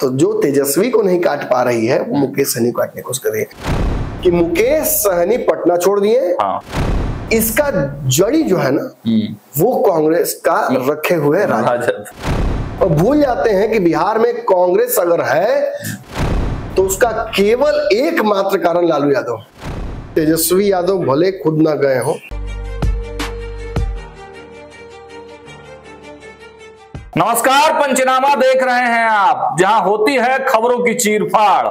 तो जो तेजस्वी को नहीं काट पा रही है वो मुकेश सहनी को काटने की कोशिश कर रही है कि मुकेश सहनी पटना छोड़ दिए। इसका जड़ी जो है ना वो कांग्रेस का रखे हुए राजद, और भूल जाते हैं कि बिहार में कांग्रेस अगर है तो उसका केवल एकमात्र कारण लालू यादव। तेजस्वी यादव भले खुद ना गए हो। नमस्कार, पंचनामा देख रहे हैं आप, जहां होती है खबरों की चीरफाड़।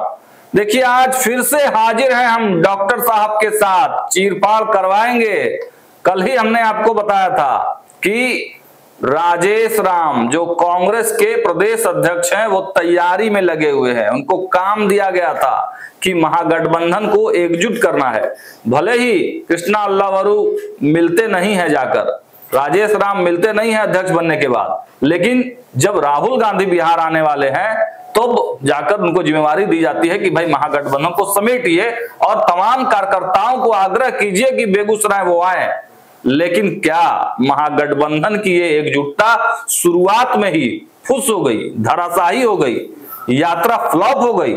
देखिए, आज फिर से हाजिर हैं हम डॉक्टर साहब के साथ, चीरफाड़ करवाएंगे। कल ही हमने आपको बताया था कि राजेश राम जो कांग्रेस के प्रदेश अध्यक्ष हैं वो तैयारी में लगे हुए हैं। उनको काम दिया गया था कि महागठबंधन को एकजुट करना है। भले ही कृष्णा अल्लावरू मिलते नहीं है, जाकर राजेश राम मिलते नहीं है अध्यक्ष बनने के बाद, लेकिन जब राहुल गांधी बिहार आने वाले हैं तो जाकर उनको जिम्मेवारी दी जाती है कि भाई महागठबंधन को समेटिए और तमाम कार्यकर्ताओं को आग्रह कीजिए कि बेगूसराय वो आए। लेकिन क्या महागठबंधन की ये एकजुटता शुरुआत में ही फुस हो गई, धराशायी हो गई, यात्रा फ्लॉप हो गई?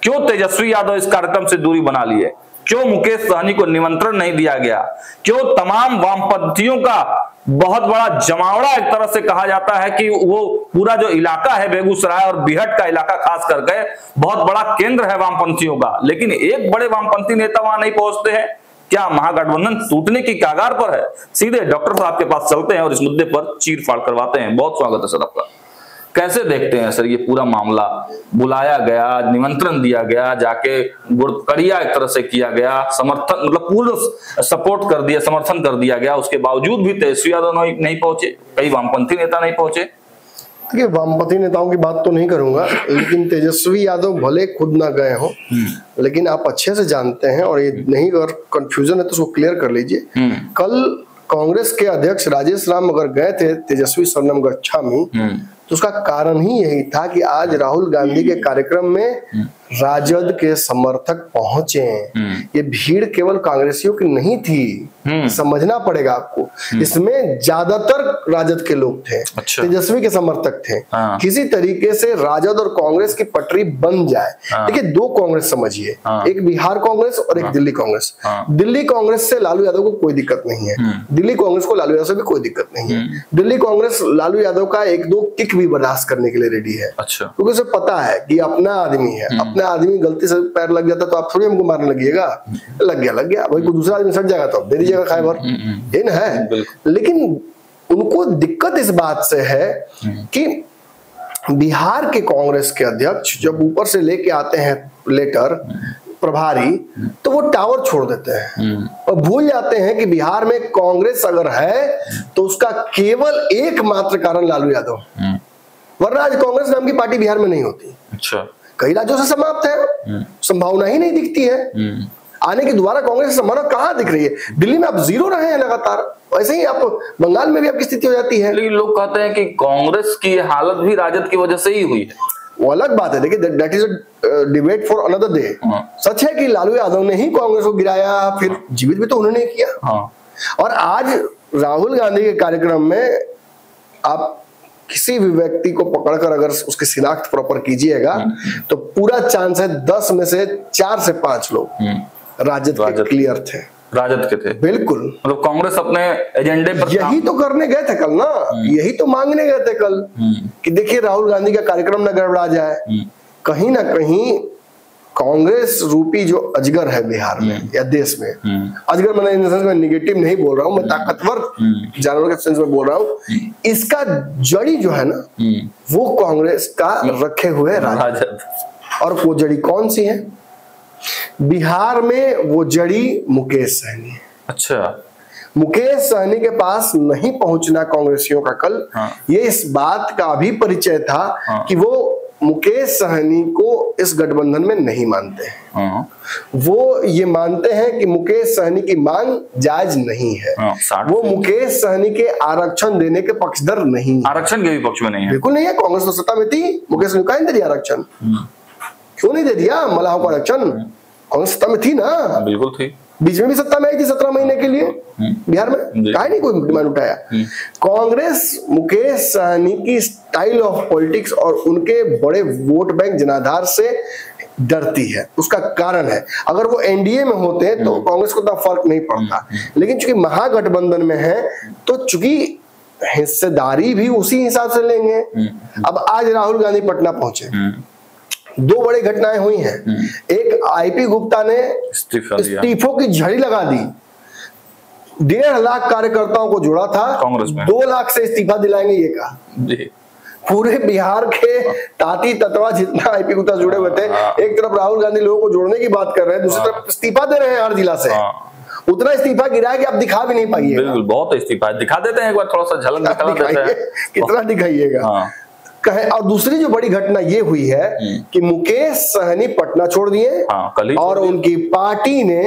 क्यों तेजस्वी यादव इस कार्यक्रम से दूरी बना लिए? क्यों मुकेश सहनी को निमंत्रण नहीं दिया गया? क्यों तमाम वामपंथियों का बहुत बड़ा जमावड़ा, एक तरह से कहा जाता है कि वो पूरा जो इलाका है बेगूसराय और बिहट का इलाका खास करके बहुत बड़ा केंद्र है वामपंथियों का, लेकिन एक बड़े वामपंथी नेता वहां नहीं पहुंचते हैं? क्या महागठबंधन टूटने की कगार पर है? सीधे डॉक्टर साहब के पास चलते हैं और इस मुद्दे पर चीरफाड़ करवाते हैं। बहुत स्वागत है सर आपका। कैसे देखते हैं सर ये पूरा मामला? बुलाया गया, निमंत्रण दिया गया, जाके गुड़कड़िया एक तरह से किया गया, समर्थन मतलब पूर्ण सपोर्ट कर दिया, समर्थन कर दिया गया, उसके बावजूद भी तेजस्वी यादव नहीं पहुंचे, कई वामपंथी नेता नहीं पहुंचे। देखिए, वामपंथी नेताओं की बात तो नहीं करूंगा, लेकिन तेजस्वी यादव भले खुद ना गए हो, लेकिन आप अच्छे से जानते हैं, और ये नहीं अगर कंफ्यूजन है तो उसको क्लियर कर लीजिए। कल कांग्रेस के अध्यक्ष राजेश राम अगर गए थे तेजस्वी सरनम गच्छामी, तो उसका कारण ही यही था कि आज राहुल गांधी के कार्यक्रम में राजद के समर्थक पहुंचे। ये भीड़ केवल कांग्रेसियों की नहीं थी, समझना पड़ेगा आपको। इसमें ज्यादातर राजद के लोग थे। अच्छा। तेजस्वी के समर्थक थे। किसी तरीके से राजद और कांग्रेस की पटरी बन जाए। देखिए, दो कांग्रेस समझिए, एक बिहार कांग्रेस और एक दिल्ली कांग्रेस। दिल्ली कांग्रेस से लालू यादव को कोई दिक्कत नहीं है, दिल्ली कांग्रेस को लालू यादव से भी कोई दिक्कत नहीं है। दिल्ली कांग्रेस लालू यादव का एक दो किक भी बर्दाश्त करने के लिए रेडी है। अच्छा। क्योंकि उसे पता है कि अपना आदमी है, अपना आदमी गलती से पैर लग जाता तो आप थोड़ी हमको मारने लगिएगा। लग गया भाई, कोई दूसरा आदमी सट जाएगा तो दे दीजिएगा खाए भर, ये ना है। लेकिन उनको दिक्कत इस बात से है कि बिहार के कांग्रेस के अध्यक्ष जब ऊपर से लेके आते हैं लेटर प्रभारी, तो वो टावर छोड़ देते हैं और भूल जाते हैं कि बिहार में कांग्रेस अगर है तो उसका केवल एकमात्र कारण लालू यादव, वरना आज कांग्रेस नाम की पार्टी बिहार में नहीं होती। अच्छा। कई राज्यों से समाप्त है, संभावना ही नहीं दिखती है आने की। दोबारा कांग्रेस की संभावना कहां दिख रही है? दिल्ली में आप जीरो रहे हैं लगातार, वैसे ही आप बंगाल में भी आपकी स्थिति हो जाती है। लेकिन लोग कहते हैं कि कांग्रेस की हालत भी राजद की वजह से ही हुई है। वो अलग बात है, देखिए, that is a debate for another day. सच है कि लालू यादव ने ही कांग्रेस को गिराया, फिर जीवित भी तो उन्होंने किया। और आज राहुल गांधी के कार्यक्रम में आप किसी भी व्यक्ति को पकड़कर अगर उसकी शिनाख्त प्रॉपर कीजिएगा तो पूरा चांस है 10 में से 4 से 5 लोग राजद के क्लियर थे, राजद के थे। बिल्कुल। मतलब कांग्रेस अपने एजेंडे पर यही तो करने गए थे कल ना, यही तो मांगने गए थे कल कि देखिए राहुल गांधी का कार्यक्रम न गड़बड़ा जाए। कहीं ना कहीं कांग्रेस रूपी जो अजगर है बिहार में या देश में, अजगर मैंने इन सेंस में निगेटिव नहीं बोल रहा हूं, मैं ताकतवर जानवर के सेंस में बोल रहा हूं। इसका जड़ी जो है ना वो कांग्रेस का रखे हुए राजद। और वो जड़ी कौन सी है? बिहार में वो जड़ी मुकेश सहनी है। अच्छा। मुकेश सहनी के पास नहीं पहुंचना कांग्रेसियों का कल, ये इस बात का भी परिचय था कि वो मुकेश सहनी को इस गठबंधन में नहीं मानते हैं। वो ये मानते हैं कि मुकेश सहनी की मांग जायज नहीं है। वो मुकेश सहनी के आरक्षण देने के पक्षधर नहीं, आरक्षण के भी पक्ष में नहीं है। बिल्कुल नहीं है। कांग्रेस तो सत्ता में थी, मुकेश सहनी को दे दिया आरक्षण? क्यों नहीं दे दिया मलाह को आरक्षण? कांग्रेस सत्ता में थी ना? बिल्कुल थी। बीच में भी सत्ता में आई थी 17 महीने के लिए बिहार में, कहा नहीं कोई डिमांड उठाया। कांग्रेस मुकेश सहनी की स्टाइल ऑफ पॉलिटिक्स और उनके बड़े वोट बैंक जनाधार से डरती है। उसका कारण है, अगर वो एनडीए में होते तो कांग्रेस को इतना फर्क नहीं पड़ता, लेकिन चूंकि महागठबंधन में है तो चूंकि हिस्सेदारी भी उसी हिसाब से लेंगे। अब आज राहुल गांधी पटना पहुंचे, दो बड़ी घटनाएं हुई हैं। एक, आईपी गुप्ता ने इस्तीफों की झड़ी लगा दी, 1.5 लाख कार्यकर्ताओं को जोड़ा था कांग्रेस में, 2 लाख से इस्तीफा दिलाएंगे ये कहा। पूरे बिहार के ताती ततवा जितना आईपी गुप्ता जुड़े हुए थे, एक तरफ राहुल गांधी लोगों को जोड़ने की बात कर रहे हैं, दूसरी तरफ इस्तीफा दे रहे हैं हर जिला से। उतना इस्तीफा गिरा है कि आप दिखा भी नहीं पाइए। बिल्कुल, बहुत इस्तीफा दिखा देते हैं, एक बार थोड़ा सा झलक दिखा देते हैं, कितना दिखाइएगा कहे। और दूसरी जो बड़ी घटना ये हुई है कि मुकेश सहनी पटना छोड़ दिए और उनकी पार्टी ने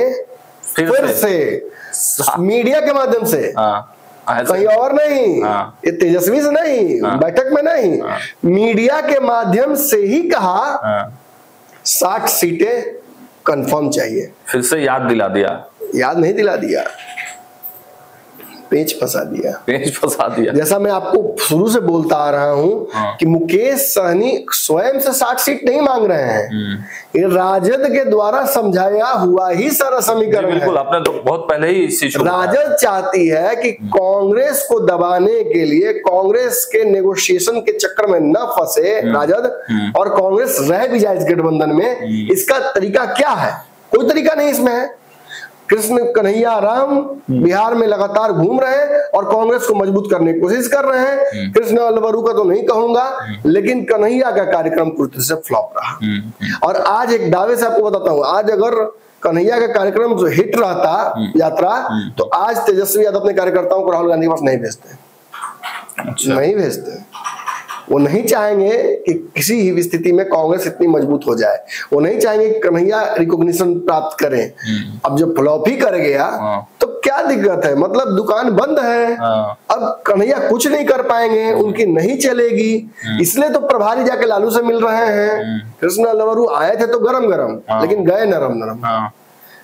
फिर से मीडिया के माध्यम से, कहीं और नहीं, ये तेजस्वी से नहीं, बैठक में नहीं, मीडिया के माध्यम से ही कहा 60 सीटें कंफर्म चाहिए। फिर से याद दिला दिया, याद नहीं दिला दिया, पेच फंसा दिया, पेच फंसा दिया। जैसा मैं आपको शुरू से बोलता आ रहा हूं कि मुकेश सहनी स्वयं से 60 सीट नहीं मांग रहे हैं, ये राजद के द्वारा समझाया हुआ ही सारा समीकरण है। बिल्कुल, आपने तो बहुत पहले ही राजद चाहती है कि कांग्रेस को दबाने के लिए, कांग्रेस के नेगोशिएशन के चक्कर में न फंसे राजद, और कांग्रेस रह भी जाए इस गठबंधन में। इसका तरीका क्या है? कोई तरीका नहीं इसमें है। कृष्ण कन्हैया राम बिहार में लगातार घूम रहे हैं और कांग्रेस को मजबूत करने की कोशिश कर रहे हैं। कृष्ण अलवरू का तो नहीं कहूंगा, लेकिन कन्हैया का कार्यक्रम पूरी से फ्लॉप रहा। और आज एक दावे से आपको बताता हूं, आज अगर कन्हैया का कार्यक्रम जो हिट रहता यात्रा, तो आज तेजस्वी यादव अपने कार्यकर्ताओं को राहुल गांधी के पास नहीं भेजते। नहीं भेजते, वो नहीं चाहेंगे कि किसी भी स्थिति में कांग्रेस इतनी मजबूत हो जाए। वो नहीं चाहेंगे कि कन्हैया रिकॉग्निशन प्राप्त करें। अब जब फ्लॉप ही कर गया तो क्या दिक्कत है? मतलब दुकान बंद है, अब कन्हैया कुछ नहीं कर पाएंगे, उनकी नहीं चलेगी, इसलिए तो प्रभारी जाके लालू से मिल रहे हैं। कृष्ण अलवरू आए थे तो गरम गरम, लेकिन गए नरम नरम।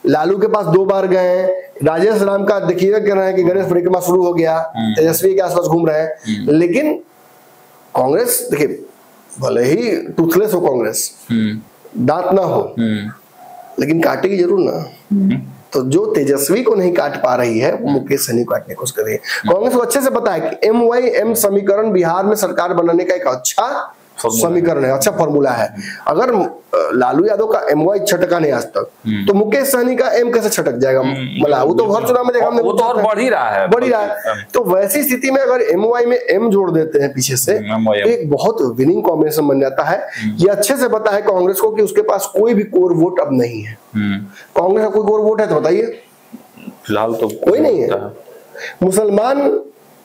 लालू के पास 2 बार गए, राजेश राम का देखिए कह रहे हैं कि गणेश परिक्रमा शुरू हो गया, तेजस्वी के आसपास घूम रहे हैं। लेकिन कांग्रेस देखिए, भले ही टूथलेस हो कांग्रेस, दांत ना हो, लेकिन काटेगी जरूर ना। तो जो तेजस्वी को नहीं काट पा रही है, वो मुकेश सहनी को काटने की कोशिश कर रही है। कांग्रेस को अच्छे से पता है कि MYM समीकरण बिहार में सरकार बनाने का एक अच्छा समीकरण है, अच्छा फॉर्मूला है। अगर लालू यादव का MY छटका नहीं आज तक, तो मुकेश सहनी का M कैसे छटक जाएगा? मतलब वो तो हर चुनाव में देखा हमने, वो तो और बढ़ ही रहा है। तो वैसी स्थिति में अगर MY में M जोड़ देते हैं पीछे से, तो एक बहुत विनिंग कॉम्बिनेशन बन जाता है। ये अच्छे से पता है कांग्रेस को कि उसके पास कोई भी कोर वोट अब नहीं है। कांग्रेस का कोई कोर वोट है तो बताइए? फिलहाल तो कोई नहीं है। मुसलमान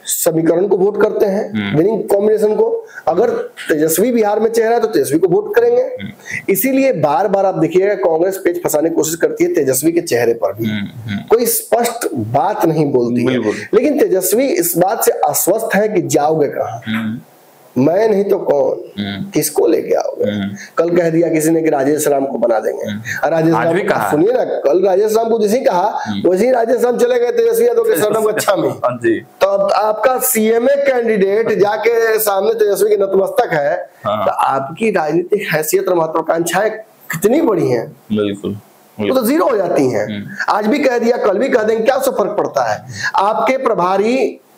समीकरण को वोट करते हैं, विनिंग कॉम्बिनेशन को। अगर तेजस्वी बिहार में चेहरा है तो तेजस्वी को वोट करेंगे। इसीलिए बार बार आप देखिएगा कांग्रेस पेच फंसाने की कोशिश करती है तेजस्वी के चेहरे पर भी। कोई स्पष्ट बात नहीं बोलती है, लेकिन तेजस्वी इस बात से अस्वस्थ है कि जाओगे कहां? मैं नहीं तो कौन, किसको लेके आओगे? कल कह दिया किसी ने कि राजेश राम को बना देंगे। राजेश राम, सुनिए ना, कल राजेश राम को जैसे कहा वैसे राजेश राम चले गए तेजस्वी यादव के सरनाम कक्षा में। तो अब आपका सीएमए कैंडिडेट जाके सामने तेजस्वी के नतमस्तक है, तो आपकी राजनीतिक हैसियत और महत्वाकांक्षाएं कितनी बड़ी है? बिल्कुल, वो तो जीरो हो जाती हैं। आज भी कह दिया, कल भी कह देंगे, क्या उससे फर्क पड़ता है? आपके प्रभारी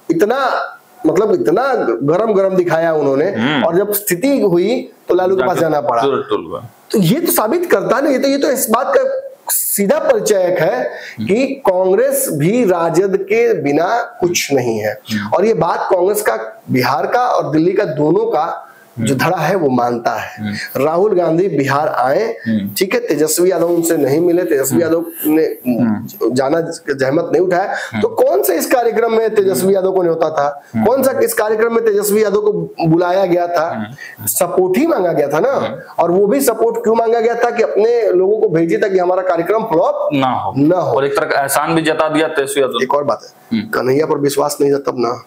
इतना गरम गरम दिखाया उन्होंने, और जब स्थिति हुई तो लालू के पास जाना पड़ा। तो ये तो साबित करता नहीं, ये तो इस बात का सीधा परिचय है कि कांग्रेस भी राजद के बिना कुछ नहीं है। और ये बात कांग्रेस का, बिहार का और दिल्ली का दोनों का जो धड़ा है वो मानता है। राहुल गांधी बिहार आए, ठीक है, तेजस्वी यादव उनसे नहीं मिले, तेजस्वी यादव ने जाना जहमत नहीं उठाया, तो कौन से इस कार्यक्रम में तेजस्वी यादव को न्योता था? कौन सा इस कार्यक्रम में तेजस्वी यादव को बुलाया गया था? सपोर्ट ही मांगा गया था ना। और वो भी सपोर्ट क्यों मांगा गया था? कि अपने लोगों को भेजिए ताकि हमारा कार्यक्रम फ्लॉप ना हो। और एक तरह का एहसान भी जता दिया तेजस्वी यादव। एक और बात है, कन्हैया पर विश्वास नहीं था तब ना,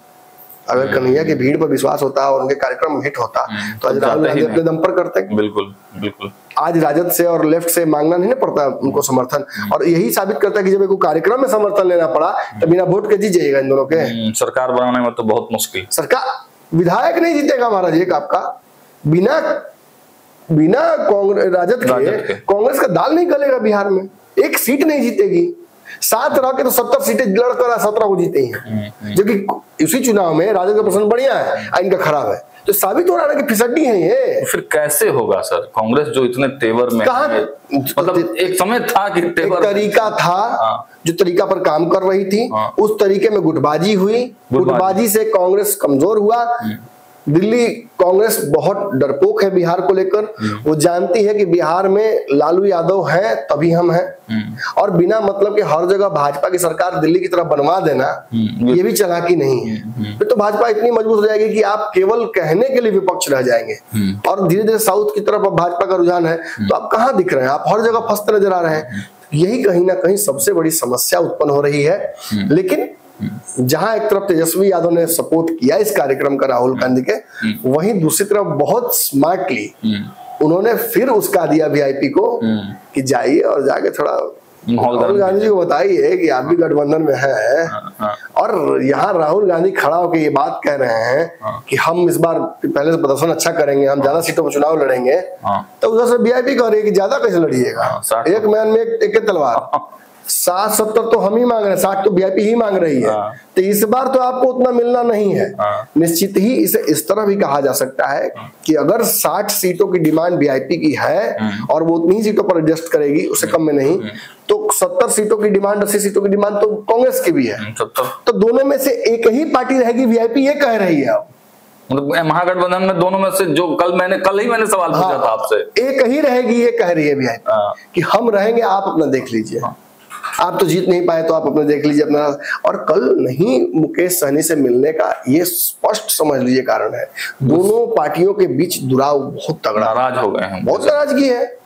अगर कन्हैया की भीड़ पर विश्वास होता और उनके कार्यक्रम हिट होता तो आज राहुल गांधी अपने दम पर करते। बिल्कुल बिल्कुल। आज राजद से और लेफ्ट से मांगना नहीं पड़ता उनको समर्थन, और यही साबित करता है कि जब एक कार्यक्रम में समर्थन लेना पड़ा तो बिना वोट के जीत जाएगा इन दोनों के। सरकार बनाने में तो बहुत मुश्किल, सरकार विधायक नहीं जीतेगा महाराज एक आपका, बिना कांग्रेस राजद के कांग्रेस का दाल नहीं गलेगा बिहार में, एक सीट नहीं जीतेगी। 7 रह के तो 70 सीटें लड़कर 17 को जीते हैं, जो कि उसी चुनाव में राजद का प्रश्न बढ़िया है इनका खराब है, तो साबित हो रहा है कि फिसड्डी है ये। फिर कैसे होगा सर, कांग्रेस जो इतने तेवर में है, मतलब एक समय था कि तेवर, एक तरीका था जो तरीका पर काम कर रही थी, उस तरीके में गुटबाजी हुई, गुटबाजी से कांग्रेस कमजोर हुआ। दिल्ली कांग्रेस बहुत डरपोक है बिहार को लेकर, वो जानती है कि बिहार में लालू यादव है तभी हम हैं, और बिना मतलब के हर जगह भाजपा की सरकार दिल्ली की तरफ बनवा देना ये भी चालाकी नहीं है। फिर तो भाजपा इतनी मजबूत हो जाएगी कि आप केवल कहने के लिए विपक्ष रह जाएंगे, और धीरे धीरे साउथ की तरफ अब भाजपा का रुझान है, तो आप कहाँ दिख रहे हैं, आप हर जगह फंसते नजर आ रहे हैं। यही कहीं ना कहीं सबसे बड़ी समस्या उत्पन्न हो रही है। लेकिन जहां एक तरफ तेजस्वी यादव ने सपोर्ट किया इस कार्यक्रम का राहुल गांधी के, वहीं दूसरी तरफ बहुत स्मार्टली उन्होंने फिर उसका दिया वीआईपी को कि जाइए और जाके थोड़ा राहुल गांधी जी को बताइए कि आप भी गठबंधन में हैं। और यहाँ राहुल गांधी खड़ा होकर ये बात कह रहे हैं कि हम इस बार पहले से प्रदर्शन अच्छा करेंगे, हम ज्यादा सीटों पर चुनाव लड़ेंगे, तो उधर से वीआईपी कह रही है कि ज्यादा कैसे लड़िएगा, एक मैन में एक तलवार। 60-70 तो हम ही मांग रहे हैं, 60 तो वीआईपी ही मांग रही है, तो इस बार तो आपको उतना मिलना नहीं है। निश्चित ही इसे इस तरह भी कहा जा सकता है कि अगर 60 सीटों की डिमांड वीआईपी की है और वो उतनी ही सीटों पर एडजस्ट करेगी, उससे कम में नहीं, तो 70 सीटों की डिमांड, 80 सीटों की डिमांड तो कांग्रेस की भी है, तो दोनों में से एक ही पार्टी रहेगी वीआईपी, ये कह रही है। मतलब महागठबंधन में दोनों में से जो कल ही मैंने सवाल पूछा था आपसे, एक ही रहेगी ये कह रही है वीआईपी कि हम रहेंगे, आप अपना देख लीजिए, आप तो जीत नहीं पाए तो आप अपने देख लीजिए अपना। और कल नहीं मुकेश सहनी से मिलने का ये स्पष्ट समझ लीजिए कारण है, दोनों पार्टियों के बीच दुराव बहुत तगड़ा, नाराज हो गए हैं, बहुत नाराजगी है।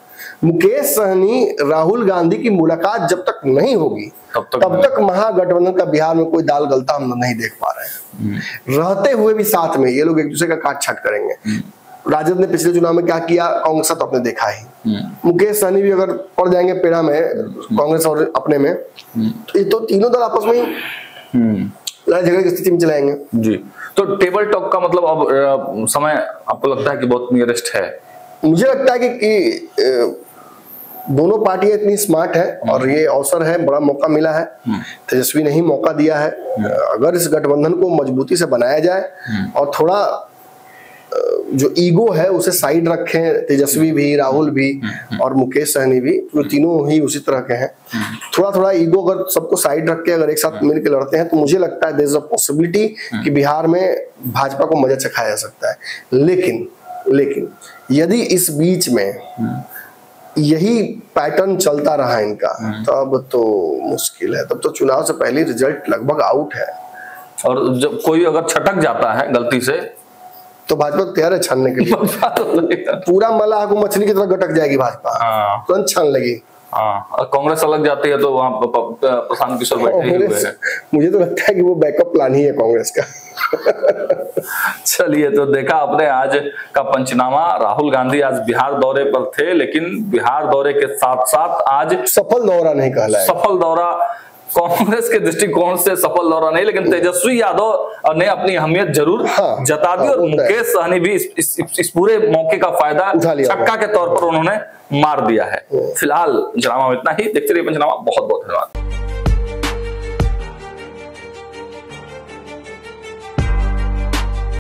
मुकेश सहनी राहुल गांधी की मुलाकात जब तक नहीं होगी तब तक महागठबंधन का बिहार में कोई दाल गलता हम नहीं देख पा रहे हैं। रहते हुए भी साथ में ये लोग एक दूसरे का काट छाट करेंगे। राजद ने पिछले चुनाव में क्या किया, कांग्रेस तो आपने देखा ही। मुकेश सहनी भी अगर पड़ जाएंगे पेड़ा में कांग्रेस और अपने में, तो ये तो तीनों दल आपस में ही लड़ाई झगड़े की स्थिति में चलाएंगे जी। तो टेबल टॉक का मतलब अब समय आपको लगता है कि बहुत नियरेस्ट है? मुझे लगता है कि दोनों पार्टियां इतनी स्मार्ट है और ये अवसर है, बड़ा मौका मिला है, तेजस्वी ने ही मौका दिया है। अगर इस गठबंधन को मजबूती से बनाया जाए और थोड़ा जो ईगो है उसे साइड रखें, तेजस्वी भी, राहुल भी और मुकेश सहनी भी, जो तीनों ही उसी तरह के हैं, थोड़ा थोड़ा ईगो अगर सबको साइड रख के अगर एक साथ मिलकर लड़ते हैं तो मुझे लगता है देयर इज अ पॉसिबिलिटी कि बिहार में भाजपा को मजा चखाया जा सकता है। लेकिन यदि इस बीच में यही पैटर्न चलता रहा इनका, तब तो मुश्किल है, तब तो चुनाव से पहले रिजल्ट लगभग आउट है। और जब कोई अगर छटक जाता है गलती से तो भाजपा तैयार है छानने के लिए। पूरा मलाह को मछली की तरह गटक जाएगी भाजपा, तुरंत छान लगी। कांग्रेस अलग जाती है तो वहां प्रशांत किशोर बैठे हुए हैं। मुझे तो लगता है कि वो बैकअप प्लान ही है कांग्रेस का। चलिए, तो देखा आपने आज का पंचनामा। राहुल गांधी आज बिहार दौरे पर थे, लेकिन बिहार दौरे के साथ साथ आज सफल दौरा नहीं कहलाया, सफल दौरा कांग्रेस के दृष्टिकोण से सफल दौरा नहीं, लेकिन तेजस्वी यादव ने अपनी अहमियत जरूर जता दी और मुकेश सहनी भी इस पूरे मौके का फायदा छक्का के तौर पर उन्होंने मार दिया है। फिलहाल पंचनामा में इतना ही। देखते रहिए पंचनामा। बहुत बहुत धन्यवाद।